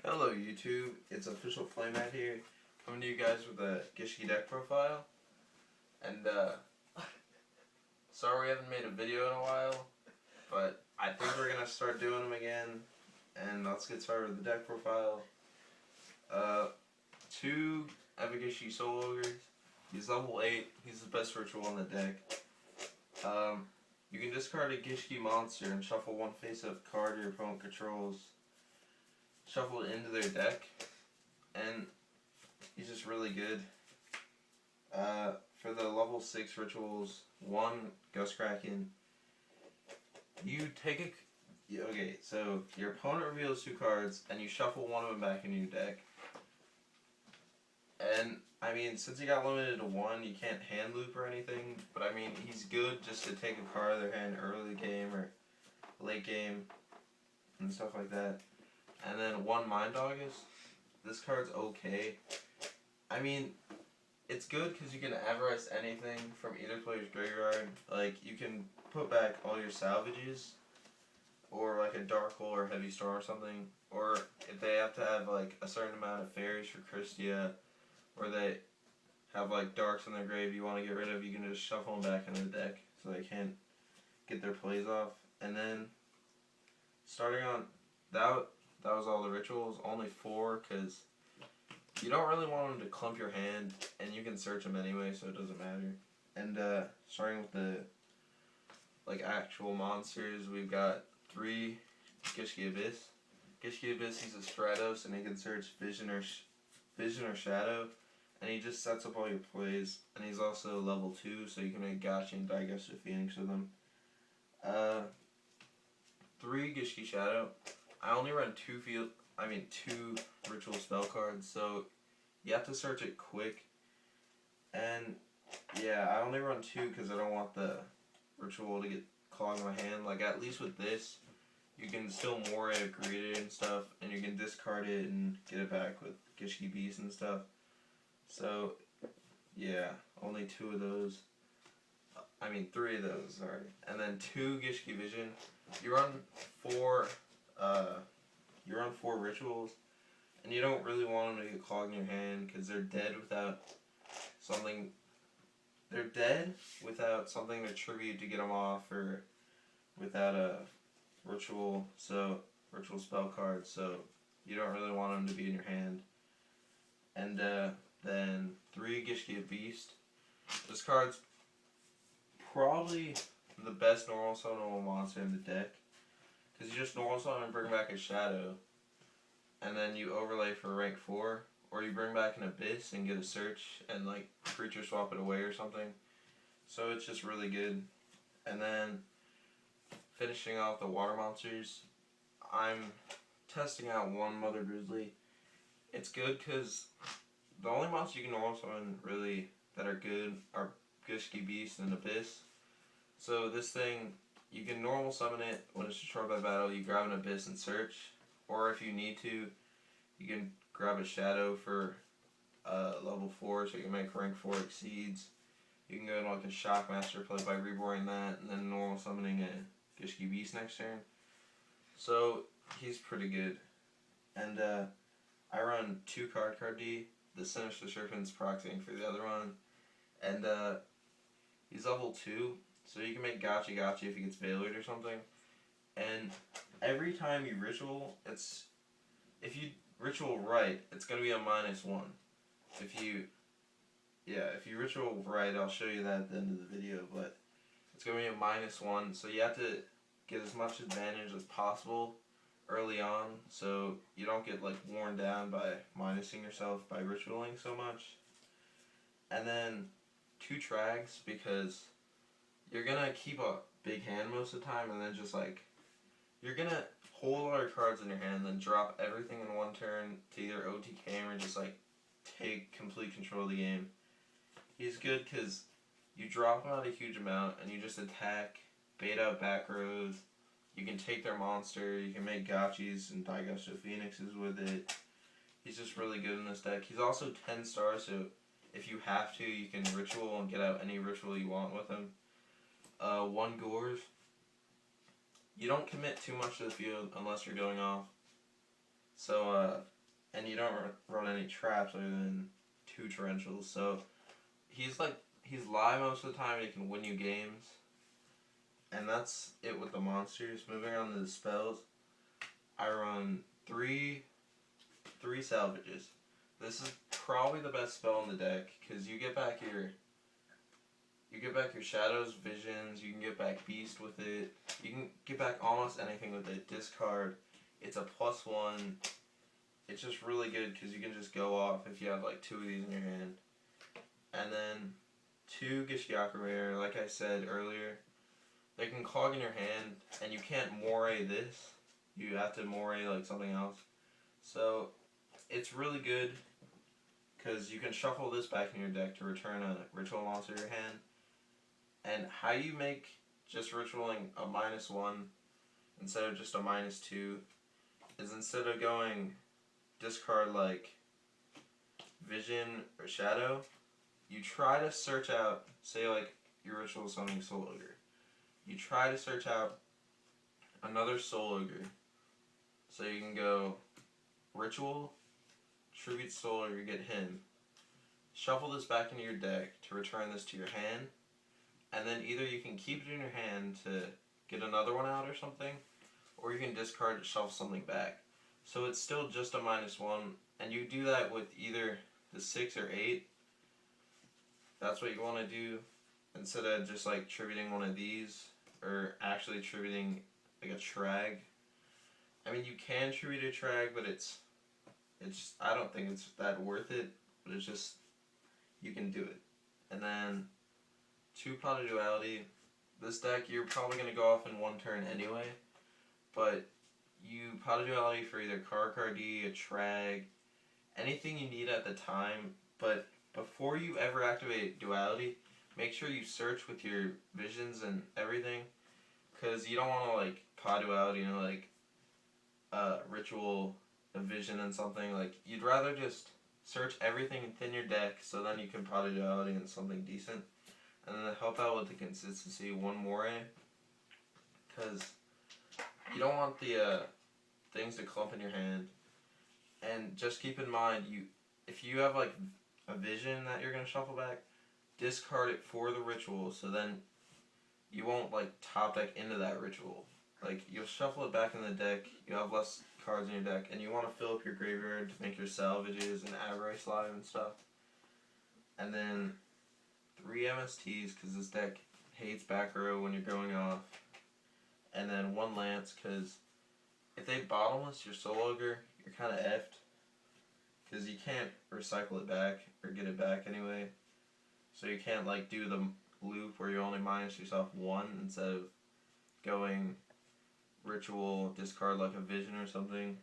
Hello YouTube, it's official Playmat here, coming to you guys with a Gishki deck profile. And sorry we haven't made a video in a while, but I think we're gonna start doing them again. And let's get started with the deck profile. Two Gishki Soul Ogres. He's level 8. He's the best ritual on the deck. You can discard a Gishki monster and shuffle one face-up card your opponent controls. Shuffle it into their deck, and he's just really good. For the level 6 rituals, 1 Ghost Kraken. You take okay, so your opponent reveals 2 cards, and you shuffle one of them back into your deck. And, I mean, since he got limited to 1, you can't hand loop or anything, but I mean, he's good just to take a card out of their hand early game or late game, and stuff like that. And then 1 Mind August. This card's okay. I mean, it's good because you can avarice anything from either player's graveyard. Like, you can put back all your salvages, or like a Dark Hole or Heavy Storm or something. Or if they have to have like a certain amount of fairies for Christia, or they have like darks in their grave you want to get rid of, you can just shuffle them back into the deck so they can't get their plays off. And then, starting on that was all the rituals, only 4, because you don't really want them to clump your hand, and you can search them anyway, so it doesn't matter. And starting with the actual monsters, we've got 3 Gishki Abyss. Gishki Abyss, he's a Stratos, and he can search Vision or Shadow, and he just sets up all your plays. And he's also level 2, so you can make Gotcha and Digest of Phoenix with him. 3 Gishki Shadow. I only run 2 ritual spell cards, so you have to search it quick. And yeah, I only run 2 because I don't want the ritual to get clogged in my hand. Like, at least with this, you can still more create it and stuff, and you can discard it and get it back with Gishki Beast and stuff. So yeah, only 2 of those. 3 of those, sorry. And then 2 Gishki Vision. You run 4 rituals, and you don't really want them to get clogged in your hand because they're dead without something. They're dead without something to trigger you to get them off, or without a ritual spell card. So you don't really want them to be in your hand. And then 3 Gishki Beast. This card's probably the best normal summonable monster in the deck, because you just normal summon and bring back a Shadow, and then you overlay for rank 4, or you bring back an Abyss and get a search and like creature swap it away or something. So it's just really good. And then finishing off the water monsters, I'm testing out 1 Mother Grizzly. It's good because the only monsters you can normal summon really that are good are Gishki Beast and Abyss. So this thing, you can normal summon it when it's destroyed by battle. You grab an Abyss and search, or if you need to, you can grab a Shadow for level 4, so you can make rank 4 exceeds. You can go into like a Shockmaster play by reborning that, and then normal summoning a Gishki Beast next turn. So he's pretty good. And I run 2 card D. The Sinister Serpent's proxying for the other one, and he's level 2, so you can make Gotcha if he gets Veilered or something. And every time you ritual, if you ritual right, it's gonna be a -1. If you ritual right, I'll show you that at the end of the video, but it's gonna be a -1, so you have to get as much advantage as possible early on, so you don't get like worn down by minusing yourself by ritualing so much. And then 2 Trags, because you're gonna keep a big hand most of the time, and then just like you're gonna hold all your cards in your hand, then drop everything in 1 turn to either OTK or just like take complete control of the game. He's good because you drop him out a huge amount, and you just attack, bait out back rows. You can take their monster, you can make Gotchis and Digest of Phoenixes with it. He's just really good in this deck. He's also 10 stars, so if you have to, you can ritual and get out any ritual you want with him. 1 Gores. You don't commit too much to the field unless you're going off. So and you don't run any traps other than 2 torrentials. So he's live most of the time. And he can win you games, and that's it with the monsters. Moving on to the spells, I run three salvages. This is probably the best spell in the deck because you get back your shadows, visions. You can get back beast with it. You can get back almost anything with it. Discard. It's a +1. It's just really good because you can just go off if you have like 2 of these in your hand. And then 2 Gishki rare, like I said earlier, they can clog in your hand, and you can't moray this. You have to moray like something else. So it's really good because you can shuffle this back in your deck to return a ritual monster to your hand. And how you make just ritualing a -1 instead of just a -2 is, instead of going discard like vision or shadow, you try to search out, say like your ritual summoning Soul Ogre. You try to search out another Soul Ogre. So you can go ritual, tribute Soul Ogre, get him. Shuffle this back into your deck to return this to your hand. And then either you can keep it in your hand to get another one out or something, or you can discard it, shuffle something back. So it's still just a -1, and you do that with either the 6 or 8. That's what you want to do, instead of just like tributing one of these, or actually tributing like a Trag. I mean, you can tribute a Trag, but it's I don't think it's that worth it, but it's just, you can do it. And then 2 Pot of Duality. This deck, you're probably going to go off in 1 turn anyway, but you Pot of Duality for either Carcardi, a Trag, anything you need at the time. But before you ever activate Duality, make sure you search with your visions and everything, because you don't want to like Pot Duality, like ritual, a vision and something. Like, you'd rather just search everything and thin your deck, so then you can Pot of Duality and something decent. And then to help out with the consistency, 1 more, because you don't want the things to clump in your hand. And just keep in mind, if you have like a vision that you're gonna shuffle back, discard it for the ritual, so then you won't like top deck into that ritual. Like, you'll shuffle it back in the deck, you have less cards in your deck, and you want to fill up your graveyard to make your salvages and Avarice live and stuff. And then 3 MSTs, because this deck hates back row when you're going off. And then 1 Lance, because if they bottomless your Soul Ogre, you're kind of effed, because you can't recycle it back, or get it back anyway. So you can't like do the loop where you only minus yourself 1 instead of going ritual, discard like a vision or something.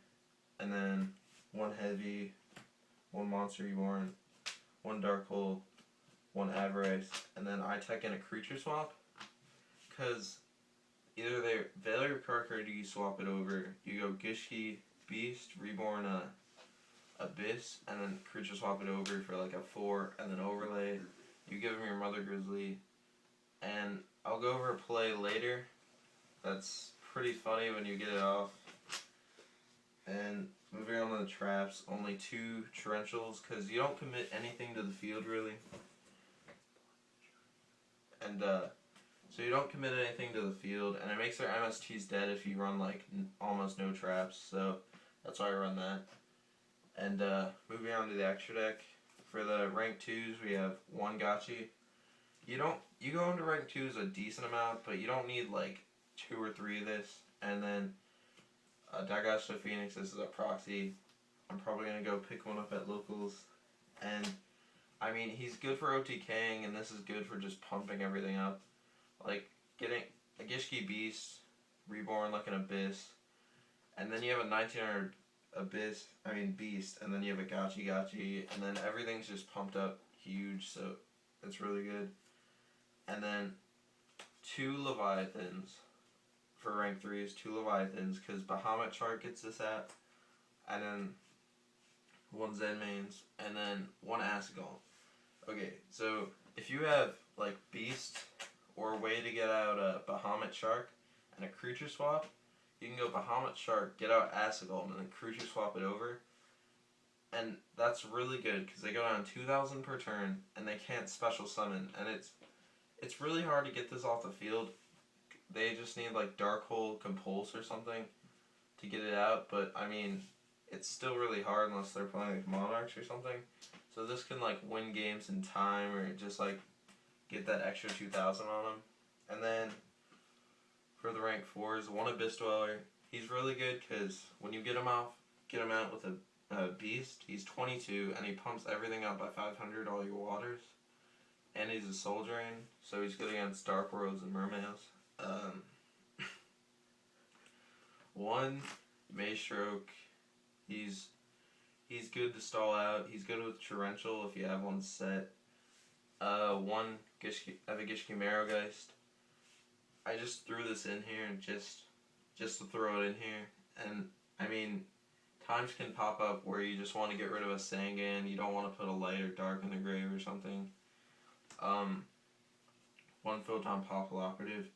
And then 1 heavy, 1 Monster Reborn, 1 Dark Hole, 1 Avarice, and then I tech in a creature swap, because either they Valor card or you swap it over. You go Gishki, Beast, Reborn, Abyss, and then creature swap it over for like a 4, and then overlay. You give them your Mother Grizzly, and I'll go over a play later that's pretty funny when you get it off. And moving on to the traps, only 2 torrentials, because you don't commit anything to the field really. And so you don't commit anything to the field, and it makes their MSTs dead if you run like almost no traps, so that's why I run that. And moving on to the extra deck, for the rank 2s we have 1 Gotchi. You go into rank 2s a decent amount, but you don't need like 2 or 3 of this. And then Dagashi Phoenix, this is a proxy. I'm probably going to go pick one up at locals. And I mean, he's good for OTKing, and this is good for just pumping everything up. Like, getting a Gishki Beast, Reborn like an Abyss, and then you have a 1900 Beast, and then you have a Gotchi, and then everything's just pumped up huge, so it's really good. And then 2 Leviathans for rank 3s, 2 Leviathans, because Bahamut Chart gets this app, and then 1 Zen Mains, and then 1 Asgol. Okay, so if you have like Beast or a way to get out a Bahamut Shark and a creature swap, you can go Bahamut Shark, get out Asgol, and then creature swap it over. And that's really good because they go down 2,000 per turn and they can't special summon. And it's really hard to get this off the field. They just need like Dark Hole Compulse or something to get it out. But I mean, it's still really hard unless they're playing like Monarchs or something. So this can like win games in time or just like get that extra 2,000 on them. And then for the rank 4s, one Abyss Dweller. He's really good because when you get him out with a Beast, he's 22 and he pumps everything up by 500, all your waters. And he's a Soul Drain, so he's good against Dark Worlds and Mermaids. One Maestroke, he's good to stall out. He's good with Torrential if you have one set. One Gishki, I have a Gishki Marrowgeist. I just threw this in here just to throw it in here, and I mean, times can pop up where you just want to get rid of a Sangan. You don't want to put a light or dark in the grave or something. One Photon Popple Operative.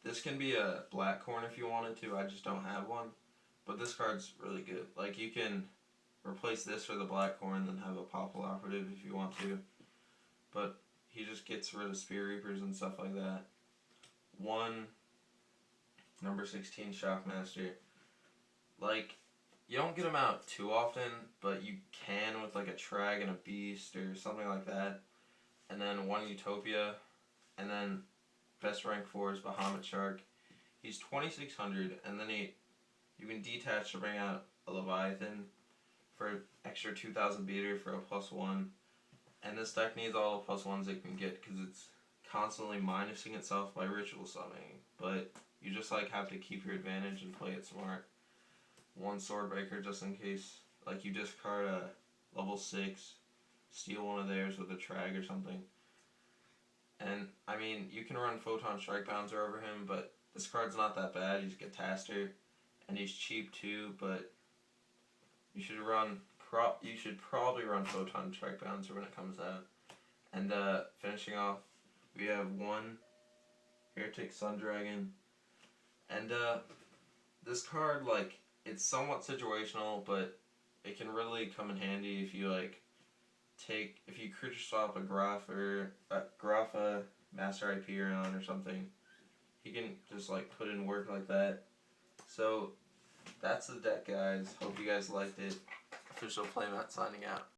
This can be a black corn if you wanted to. I just don't have one, but this card's really good. Like you can replace this for the black corn, then have a Popple Operative if you want to. But he just gets rid of Spear Reapers and stuff like that. One number 16 Shockmaster. Like, you don't get them out too often, but you can with like a Trag and a Beast or something like that. And then one Utopia, and then best rank 4 is Bahamut Shark. He's 2,600, and then you can detach to bring out a Leviathan for an extra 2,000 beater for a +1. And this deck needs all the +1s it can get because it's constantly minusing itself by ritual summoning. But you just like have to keep your advantage and play it smart. One Swordbreaker just in case. Like you discard a level 6, steal one of theirs with a Trag or something. And I mean, you can run Photon Strike Bouncer over him, but this card's not that bad. He's Gataster, and he's cheap too. But you should probably run Photon Strike Bouncer when it comes out. And finishing off, we have one Heretic Sun Dragon, and this card, like, it's somewhat situational, but it can really come in handy if you like if you creature swap a Grapha Master Hyperion or something. He can just like put in work like that. So that's the deck, guys. Hope you guys liked it. Official Playmat signing out.